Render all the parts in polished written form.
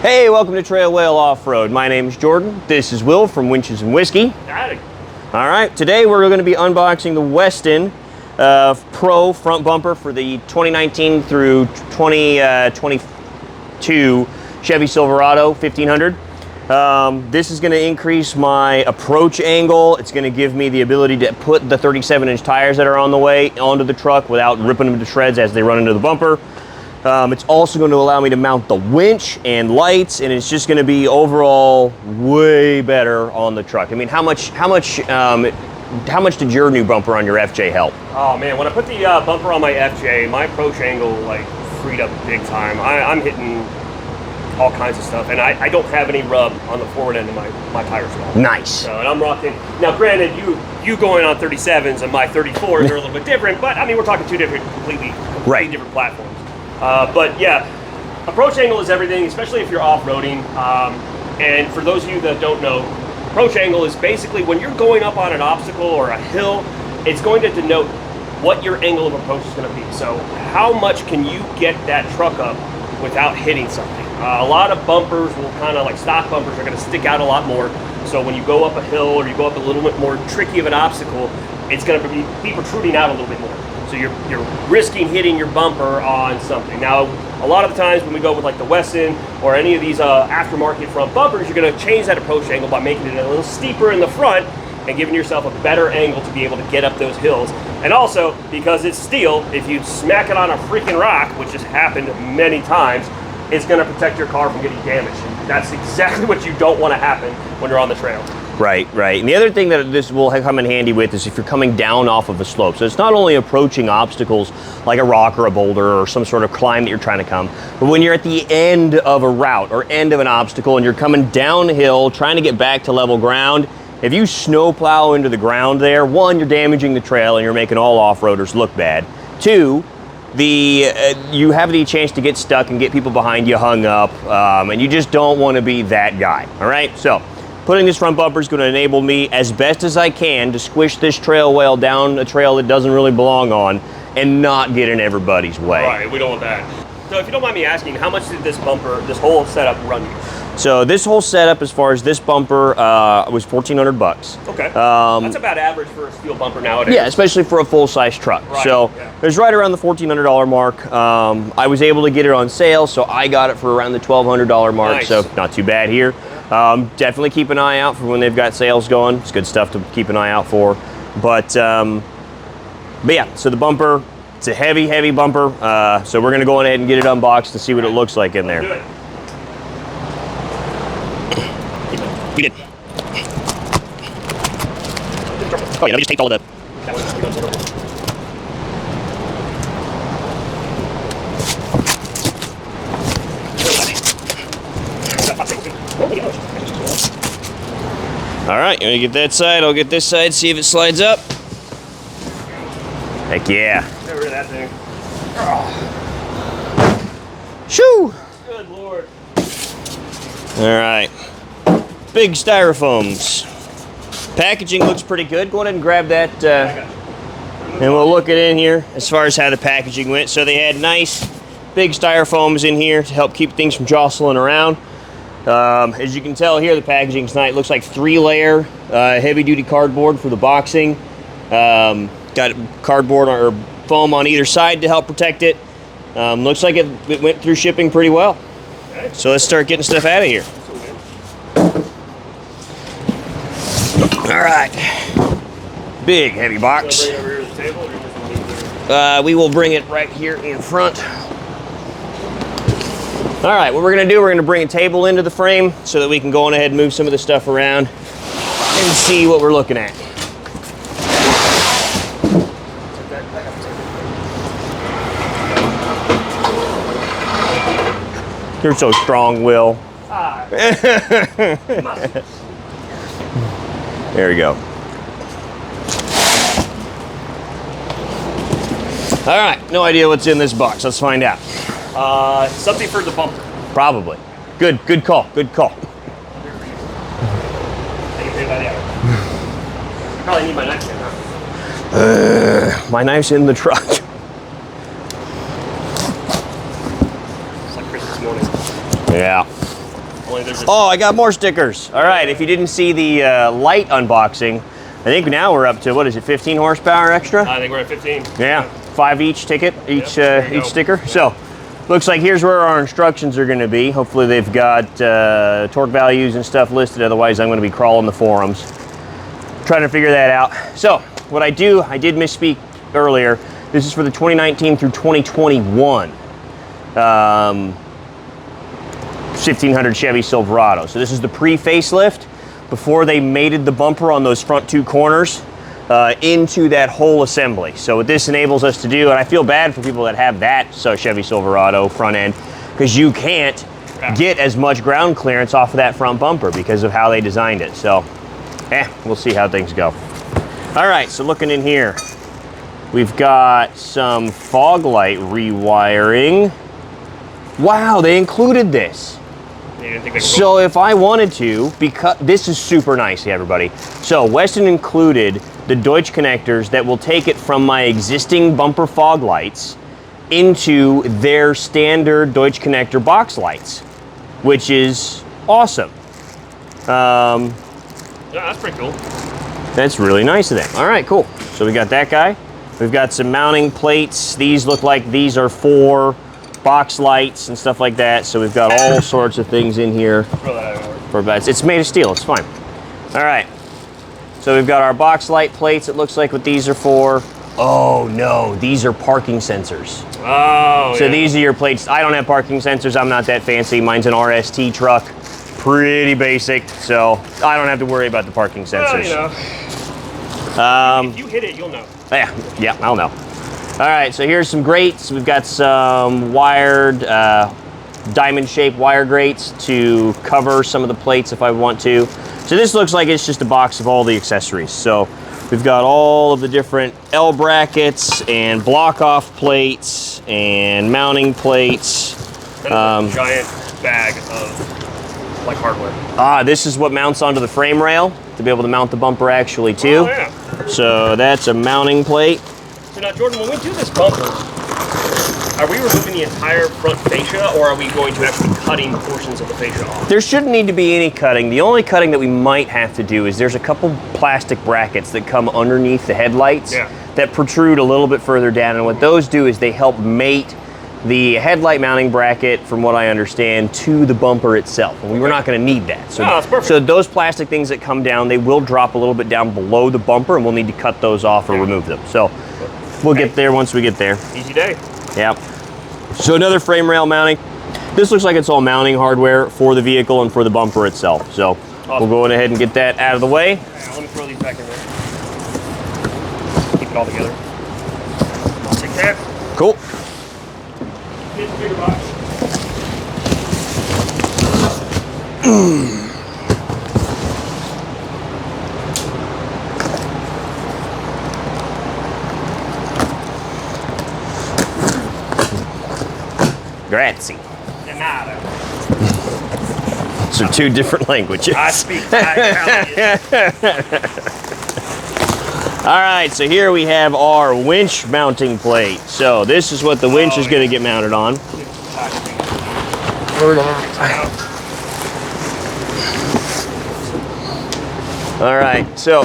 Hey, welcome to Trail Whale Off-Road. My name is Jordan. This is Will from Winches and Whiskey. Howdy. All right, today we're going to be unboxing the Westin Pro front bumper for the 2019 through 2022 Chevy Silverado 1500. This is going to increase my approach angle. It's going to give me the ability to put the 37-inch tires that are on the way onto the truck without ripping them to shreds as they run into the bumper. It's also going to allow me to mount the winch and lights, and it's just going to be overall way better on the truck. I mean, how much did your new bumper on your FJ help? Oh man, when I put the bumper on my FJ, my approach angle like freed up big time. I'm hitting all kinds of stuff, and I don't have any rub on the forward end of my tires at all. Nice. And I'm rocking. Now, granted, you going on 37s and my 34s are a little bit different, but I mean, we're talking two completely different platforms. But yeah, approach angle is everything, especially if you're off-roading. And for those of you that don't know, approach angle is basically when you're going up on an obstacle or a hill, it's going to denote what your angle of approach is going to be. So how much can you get that truck up without hitting something? A lot of bumpers will kind of, like stock bumpers, are going to stick out a lot more. So when you go up a hill or you go up a little bit more tricky of an obstacle, it's going to be protruding out a little bit more. So you're risking hitting your bumper on something. Now, a lot of the times when we go with like the Westin or any of these aftermarket front bumpers, you're going to change that approach angle by making it a little steeper in the front and giving yourself a better angle to be able to get up those hills. And also, because it's steel, if you smack it on a freaking rock, which has happened many times, it's going to protect your car from getting damaged. And that's exactly what you don't want to happen when you're on the trail. Right, right. And the other thing that this will come in handy with is if you're coming down off of a slope. So it's not only approaching obstacles like a rock or a boulder or some sort of climb that you're trying to come, but when you're at the end of a route or end of an obstacle and you're coming downhill trying to get back to level ground, if you snowplow into the ground there, one, you're damaging the trail and you're making all off-roaders look bad. Two, you have the chance to get stuck and get people behind you hung up, and you just don't want to be that guy, all right? So putting this front bumper is going to enable me as best as I can to squish this trail whale down a trail that doesn't really belong on and not get in everybody's way. Right, we don't want that. So if you don't mind me asking, how much did this whole setup run you? So this whole setup, as far as this bumper, was $1,400. Okay, that's about average for a steel bumper nowadays. Yeah, especially for a full-size truck. Right, so yeah. it was right around the $1,400 mark. I was able to get it on sale, so I got it for around the $1,200 mark. Nice. So not too bad here. Definitely keep an eye out for when they've got sales going. It's good stuff to keep an eye out for. But yeah, so the bumper, it's a heavy, heavy bumper. So we're gonna go ahead and get it unboxed to see what it looks like in there. Do it. We did. Oh yeah, let me just take all of the. All right, you want to get that side? I'll get this side, see if it slides up. Heck yeah. Get rid of that thing. Shoo! Good Lord. All right. Big styrofoams. Packaging looks pretty good. Go ahead and grab that, and we'll look it in here as far as how the packaging went. So they had nice big styrofoams in here to help keep things from jostling around. As you can tell here, the packaging's nice. It looks like 3-layer heavy-duty cardboard for the boxing. Got cardboard or foam on either side to help protect it. Looks like it went through shipping pretty well. Okay. So let's start getting stuff out of here. All right. Big, heavy box. Bring it over here to the table, or you just want to leave it We will bring it right here in front. All right, what we're gonna do, we're gonna bring a table into the frame so that we can go on ahead and move some of the stuff around and see what we're looking at. You're so strong, Will. There we go. All right, no idea what's in this box. Let's find out. Something for the bumper. Probably. Good call, good call. I can pay by the hour. Probably need my knife here, huh? My knife's in the truck. Yeah. Oh, I got more stickers. All right, if you didn't see the light unboxing, I think now we're up to, what is it, 15 horsepower extra? I think we're at 15. Yeah, 5 each ticket, each Yep, sticker. Yeah. So, looks like here's where our instructions are going to be. Hopefully they've got torque values and stuff listed. Otherwise, I'm going to be crawling the forums, trying to figure that out. So, what I did misspeak earlier. This is for the 2019 through 2021 1500 Chevy Silverado. So this is the pre-facelift before they mated the bumper on those front 2 corners into that whole assembly. So what this enables us to do, and I feel bad for people that have that Chevy Silverado front end, because you can't get as much ground clearance off of that front bumper because of how they designed it. So, we'll see how things go. All right, so looking in here, we've got some fog light rewiring. Wow, they included this. So if I wanted to, because this is super nice, everybody. So Westin included the Deutsch connectors that will take it from my existing bumper fog lights into their standard Deutsch connector box lights, which is awesome. Yeah, that's pretty cool. That's really nice of them. All right, cool. So we got that guy. We've got some mounting plates. These look like these are for box lights and stuff like that. So we've got all sorts of things in here. For bats. It's made of steel, it's fine. All right. So we've got our box light plates, it looks like what these are for. Oh no, these are parking sensors. Oh, so these are your plates. I don't have parking sensors, I'm not that fancy. Mine's an RST truck. Pretty basic, so I don't have to worry about the parking sensors. Well, you know. If you hit it, you'll know. Yeah, I'll know. All right, so here's some grates. We've got some wired, diamond-shaped wire grates to cover some of the plates if I want to. So this looks like it's just a box of all the accessories. So we've got all of the different L brackets and block-off plates and mounting plates. A giant bag of like hardware. This is what mounts onto the frame rail to be able to mount the bumper actually too. Oh, yeah. So that's a mounting plate. So now, Jordan, when we do this bumper, are we removing the entire front fascia, or are we going to actually cutting portions of the fascia off? There shouldn't need to be any cutting. The only cutting that we might have to do is there's a couple plastic brackets that come underneath the headlights that protrude a little bit further down, and what those do is they help mate the headlight mounting bracket, from what I understand, to the bumper itself. And we're not going to need that. So, that's perfect. So those plastic things that come down, they will drop a little bit down below the bumper, and we'll need to cut those off or remove them. So we'll get there once we get there. Easy day. Yeah. So another frame rail mounting. This looks like it's all mounting hardware for the vehicle and for the bumper itself. So we'll go ahead and get that out of the way. Right, let me throw these back in there. Keep it all together. I'll take that. Cool. Here's the bigger box. Grazie. De nada. So 2 different languages. I speak Italian. All right, so here we have our winch mounting plate. So this is what the winch is going to get mounted on. All right, so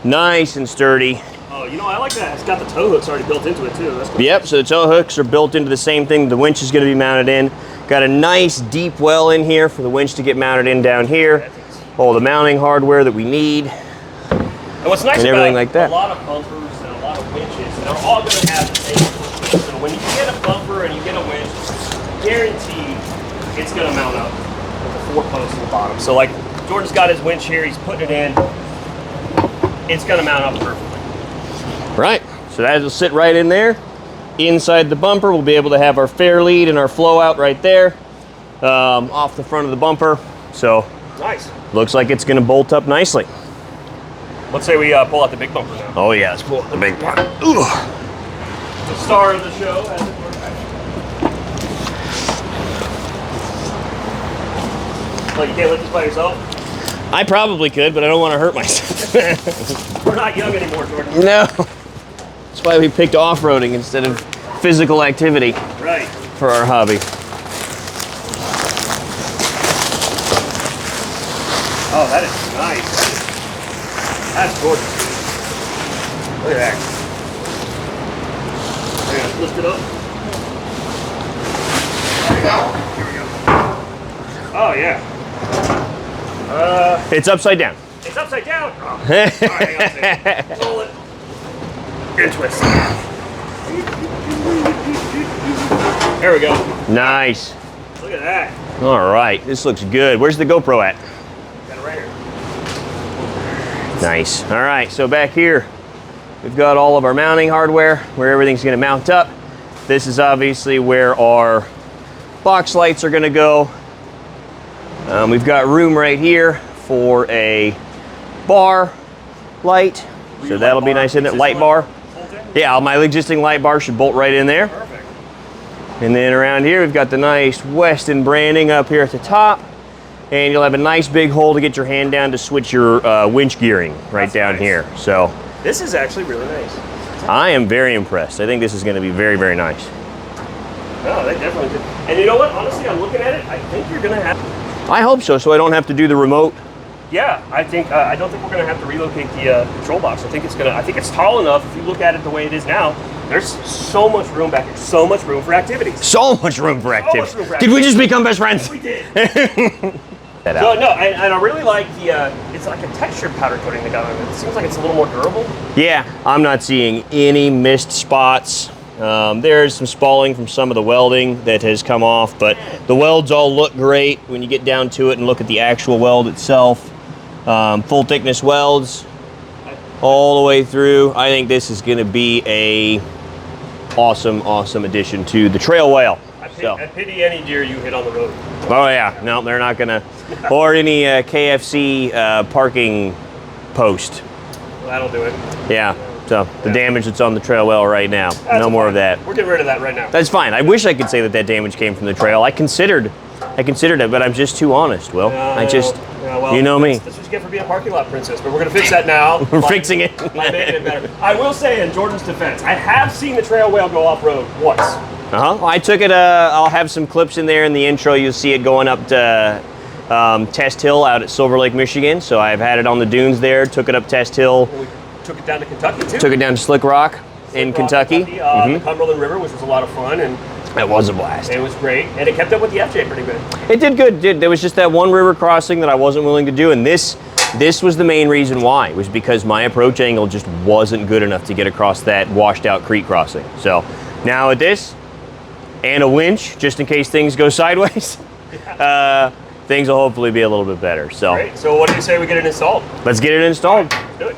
nice and sturdy. Oh, you know, I like that. It's got the tow hooks already built into it too. That's cool. Yep, so the tow hooks are built into the same thing the winch is going to be mounted in. Got a nice deep well in here for the winch to get mounted in down here. All the mounting hardware that we need. And what's nice and about everything like that. a lot of bumpers and a lot of winches, they're all going to have the same. So when you get a bumper and you get a winch, guaranteed it's going to mount up with the 4 posts in the bottom. So like Jordan's got his winch here, he's putting it in. It's going to mount up perfectly. Right, so that'll sit right in there. Inside the bumper, we'll be able to have our fair lead and our flow out right there, off the front of the bumper. So nice. Looks like it's going to bolt up nicely. Let's say we pull out the big bumper now. Oh yeah, let's pull out the big part. The star of the show, as it were. Well, you can't lift this by yourself? I probably could, but I don't want to hurt myself. We're not young anymore, Jordan. No. That's why we picked off-roading instead of physical activity Right. for our hobby. That's gorgeous. Look at that. There, let's lift it up. There we go. Here we go. Oh yeah. It's upside down. It's upside down. Oh. All right, hang on a second. Roll it. And twist. There we go. Nice. Look at that. All right, this looks good. Where's the GoPro at? Got it right here. Nice. All right, so back here, we've got all of our mounting hardware, where everything's gonna mount up. This is obviously where our box lights are gonna go. We've got room right here for a bar light. So that'll be nice, isn't it? Light bar. Yeah, my existing light bar should bolt right in there. Perfect. And then around here, we've got the nice Westin branding up here at the top. And you'll have a nice big hole to get your hand down to switch your winch gearing right down nice. here. So This is actually really nice. I am very impressed. I think this is going to be very, very nice. No, they definitely did. And you know what? Honestly, I'm looking at it. I think you're gonna have. I hope so, so I don't have to do the remote. Yeah, I think. I don't think we're gonna have to relocate the control box. I think it's gonna. I think it's tall enough. If you look at it the way it is now, there's so much room back here. So much room for activities. So much room for activity. room for Did we just become best friends? We did. That So out. no, and I really like the. It's like a textured powder coating they got on it. It seems like it's a little more durable. Yeah, I'm not seeing any missed spots. There's some spalling from some of the welding that has come off, but the welds all look great when you get down to it and look at the actual weld itself. Full thickness welds all the way through. I think this is going to be a awesome, awesome addition to the trail whale. I pity any deer you hit on the road. Oh yeah, no, they're not gonna, or any KFC parking post. Well, that'll do it. Yeah, so the damage that's on the trail well right now, no more of that. We're getting rid of that right now. That's fine. I wish I could say that damage came from the trail. I considered it, but I'm just too honest, Will. Well, you know me. That's what you get for being a parking lot princess, but we're gonna fix that now. We're fixing it. By making it better. I will say, in Jordan's defense, I have seen the trail whale go off-road once. I took it, I'll have some clips in there in the intro. You'll see it going up to Test Hill out at Silver Lake, Michigan. So I've had it on the dunes there, took it up Test Hill. We took it down to Kentucky, too. Took it down to Slick Rock in Kentucky. The Cumberland River, which was a lot of fun. And it was a blast. it was great. And it kept up with the FJ pretty good. It did good. There was just that one river crossing that I wasn't willing to do. And this was the main reason why, was because my approach angle just wasn't good enough to get across that washed out creek crossing. So now with this, and a winch, just in case things go sideways, things will hopefully be a little bit better. So, Great. So what do you say we get it installed? let's get it installed. Let's do it.